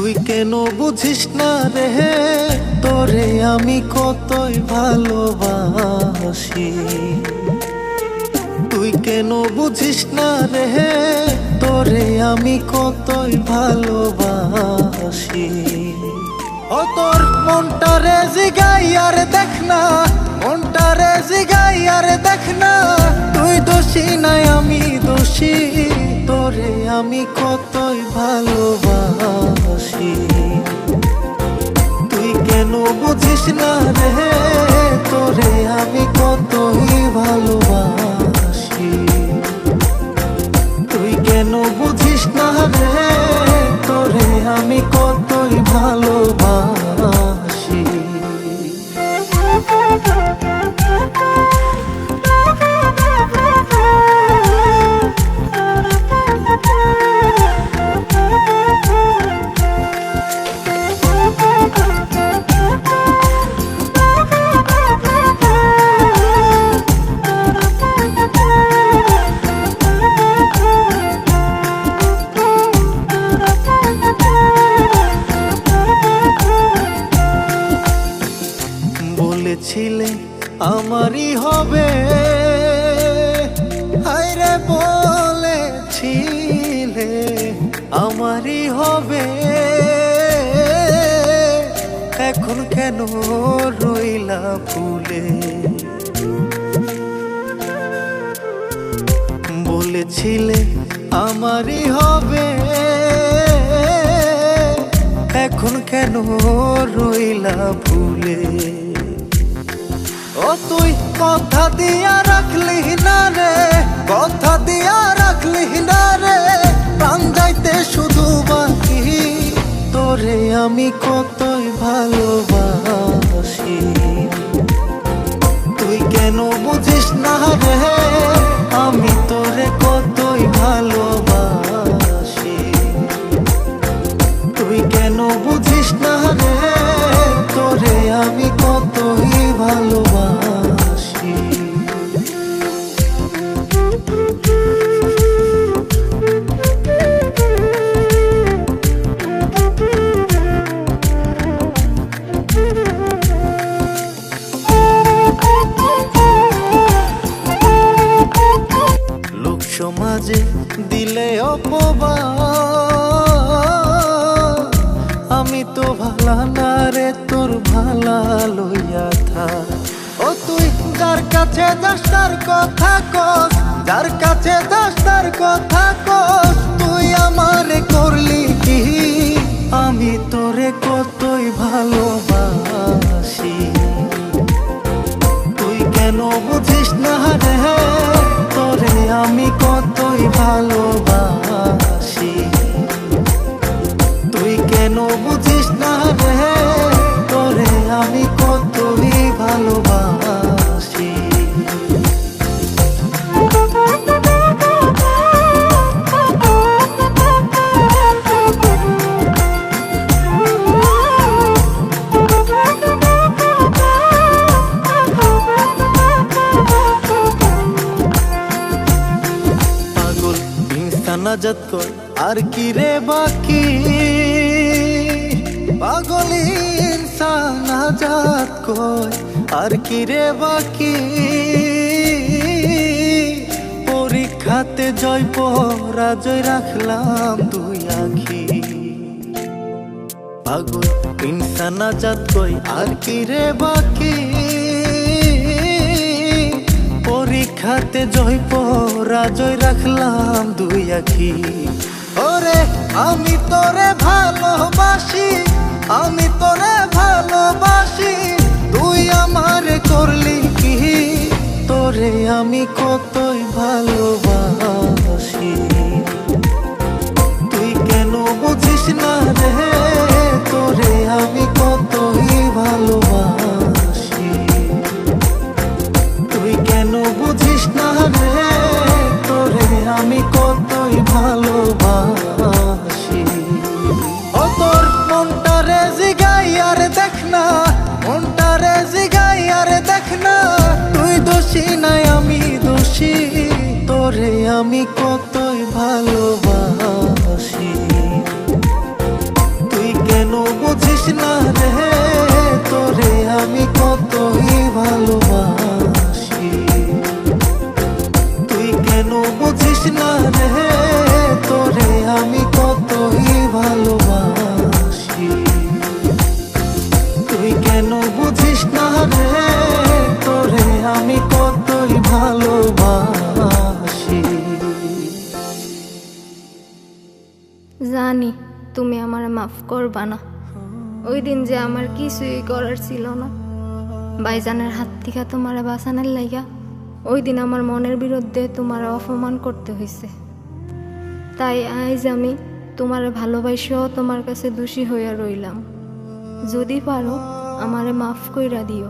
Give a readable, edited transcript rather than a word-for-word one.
তুই কেন বুঝিস না রে, তোরে আমি কতই ভালোবাসি। তুই কেন বুঝিস না রে, তোরে আমি কতই ভালোবাসি। ও তোর মনটারে জিগাই আর দেখ না, মনটারে জিগাই আর দেখ না, তুই দোষী নাই আমি দোষী, তোরে আমি কতই ভালোবাসি। তুই কেন বুঝিস না রে, তোরে আমি কতই ভালোবাসি। তুই কেন বুঝিস না রে, তোরে আমি কতই ভালোবাসি। বলেছিলে আমারই হবে, হায়রে বলেছিলে আমারই হবে, এখন কেন রইলা ভুলে। বলেছিলে আমারই হবে, এখন কেন রইলা ভুলে। ও তুই কথা দিয়া রাখলি না রে, কথা দিয়া রাখলি না রে, প্রাণ যাইতে শুধু বাকি, তোরে আমি কতই ভালোবাসি। তুই কেন বুঝিস না রে, আমি তোরে কতই ভালোবাসি। তুই কেন বুঝিস না রে, তোরে আমি কতই ভালোবাসি। লোক সমাজে দিলে অপবাদ, আমি তো ভালা না রে, তোর ভালা লইয়া থা। ও তুই যার কাছে যাস তার কথা কস, যার কাছে যাস তার কথা কস, তুই আমারে করলি কি, আমি তোরে কতই ভালোবাসি। তুই কেন বুঝিস না রে, তোরে আমি কতই ভালোবাসি। তুই কেন বুঝিস না রে, তোরে আমি কতই ভালোবাসি। পাগল ইনসান আজাদ কর আর কি রে বাকি, পাগল ইনসান আজাদ কয় আর কি রে বাকি, পরীক্ষাতে জয় পরাজয় রাখলাম দুই আখি। পাগল ইনসান আজাদ কয় আর কি রে বাকি, পরীক্ষাতে জয় পরাজয় রাখলাম দুই আখি। ওরে আমি তোরে ভালোবাসি, আমি তোরে ভালোবাসি, তুই আমারে করলি কি, তোরে আমি কতই ভালোবাসি। তুই কেন বুঝিস না রে, তোরে আমি কতই ভালোবাসি। তুই কেন বুঝিস না রে, তোরে আমি কতই ভালোবাসি। ও তোর মনটারে জিগাই আর দেখ না, মনটারে জিগাই আর দেখ না, তুই দোষী নাই আমি দোষী, তোরে আমি কতই ভালোবাসি। তুই বুঝিস না রে, তোরে আমি কতই ভালোবাসি। তুই কেন বুঝিস না রে, তোরে আমি কতই ভালোবাসি। তুই কেন বুঝিস না রে, তোরে আমি কতই ভালোবাসি। জানি তুমি আমার মাফ করবা না। ওই দিন যে আমার কিছুই করার ছিল না, ভাইজানের হাত থেকে তোমার বাঁচানোর লাইগা ওই দিন আমার মনের বিরুদ্ধে তোমার অপমান করতে হয়েছে। তাই আজ আমি তোমার ভালোবাসাও তোমার কাছে দোষী হইয়া রইলাম। যদি পারো আমারে মাফ কইরা দিও।